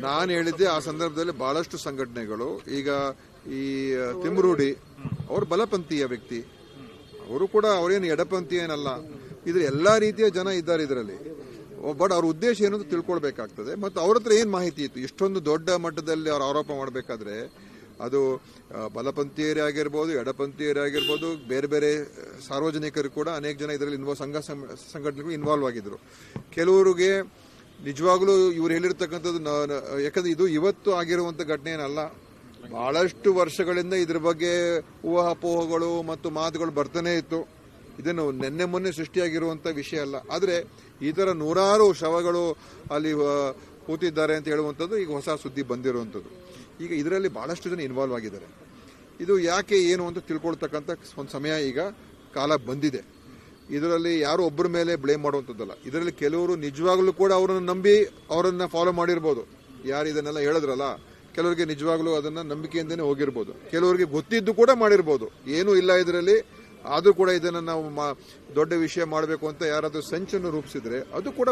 ನಾನು ಹೇಳಿದ್ದೆ ಆ ಸಂದರ್ಭದಲ್ಲಿ ಬಹಳಷ್ಟು ಸಂಘಟನೆಗಳು ಈಗ ಈ ತಿಮ್ರೂಡಿ ಅವರು ಬಲಪಂಥೀಯ ವ್ಯಕ್ತಿ, ಅವರು ಕೂಡ ಅವರೇನು ಎಡಪಂಥಿ ಏನಲ್ಲ. ಇದ್ರ ಎಲ್ಲಾ ರೀತಿಯ ಜನ ಇದ್ದಾರೆ ಇದರಲ್ಲಿ. ಬಟ್ ಅವ್ರ ಉದ್ದೇಶ ಏನು ಅಂತ ತಿಳ್ಕೊಳ್ಬೇಕಾಗ್ತದೆ. ಮತ್ತು ಅವ್ರ ಹತ್ರ ಏನ್ ಮಾಹಿತಿ ಇತ್ತು ಇಷ್ಟೊಂದು ದೊಡ್ಡ ಮಟ್ಟದಲ್ಲಿ ಅವ್ರ ಆರೋಪ ಮಾಡಬೇಕಾದ್ರೆ? ಅದು ಬಲಪಂಥೀಯರೇ ಆಗಿರ್ಬೋದು, ಎಡಪಂಥೀಯರೇ ಆಗಿರ್ಬೋದು, ಬೇರೆ ಬೇರೆ ಸಾರ್ವಜನಿಕರು ಕೂಡ ಅನೇಕ ಜನ ಇದರಲ್ಲಿ ಸಂಘ ಸಂಘಟನೆಗಳು ಇನ್ವಾಲ್ವ್ ಆಗಿದ್ರು. ಕೆಲವರಿಗೆ ನಿಜವಾಗ್ಲೂ ಇವ್ರು ಹೇಳಿರ್ತಕ್ಕಂಥದ್ದು, ಯಾಕಂದ್ರೆ ಇದು ಇವತ್ತು ಆಗಿರುವಂತ ಘಟನೆ ಏನಲ್ಲ, ಬಹಳಷ್ಟು ವರ್ಷಗಳಿಂದ ಇದ್ರ ಬಗ್ಗೆ ಊಹಾಪೋಹಗಳು ಮತ್ತು ಮಾತುಗಳು ಬರ್ತಾನೆ ಇತ್ತು. ಇದನ್ನು ನಿನ್ನೆ ಮೊನ್ನೆ ಸೃಷ್ಟಿಯಾಗಿರುವಂತ ವಿಷಯ ಅಲ್ಲ. ಆದ್ರೆ ಈ ತರ ನೂರಾರು ಶವಗಳು ಅಲ್ಲಿ ಕೂತಿದ್ದಾರೆ ಅಂತ ಹೇಳುವಂಥದ್ದು ಈಗ ಹೊಸ ಸುದ್ದಿ ಬಂದಿರುವಂಥದ್ದು. ಈಗ ಇದರಲ್ಲಿ ಬಹಳಷ್ಟು ಜನ ಇನ್ವಾಲ್ವ್ ಆಗಿದ್ದಾರೆ. ಇದು ಯಾಕೆ ಏನು ಅಂತ ತಿಳ್ಕೊಳ್ತಕ್ಕಂಥ ಒಂದು ಸಮಯ ಈಗ ಕಾಲ ಬಂದಿದೆ. ಇದರಲ್ಲಿ ಯಾರು ಒಬ್ಬರ ಮೇಲೆ ಬ್ಲೇಮ್ ಮಾಡುವಂಥದ್ದಲ್ಲ. ಇದರಲ್ಲಿ ಕೆಲವರು ನಿಜವಾಗ್ಲೂ ಕೂಡ ಅವರನ್ನು ನಂಬಿ ಅವರನ್ನ ಫಾಲೋ ಮಾಡಿರ್ಬೋದು. ಯಾರು ಇದನ್ನೆಲ್ಲ ಹೇಳಿದ್ರಲ್ಲ, ಕೆಲವರಿಗೆ ನಿಜವಾಗ್ಲೂ ಅದನ್ನ ನಂಬಿಕೆಯಿಂದನೇ ಹೋಗಿರ್ಬೋದು, ಕೆಲವರಿಗೆ ಗೊತ್ತಿದ್ದು ಕೂಡ ಮಾಡಿರ್ಬೋದು. ಏನೂ ಇಲ್ಲ ಇದರಲ್ಲಿ. ಆದ್ರೂ ಕೂಡ ಇದನ್ನ ನಾವು ದೊಡ್ಡ ವಿಷಯ ಮಾಡಬೇಕು ಅಂತ ಯಾರಾದ್ರೂ ಸಂಚನ್ನು ರೂಪಿಸಿದ್ರೆ ಅದು ಕೂಡ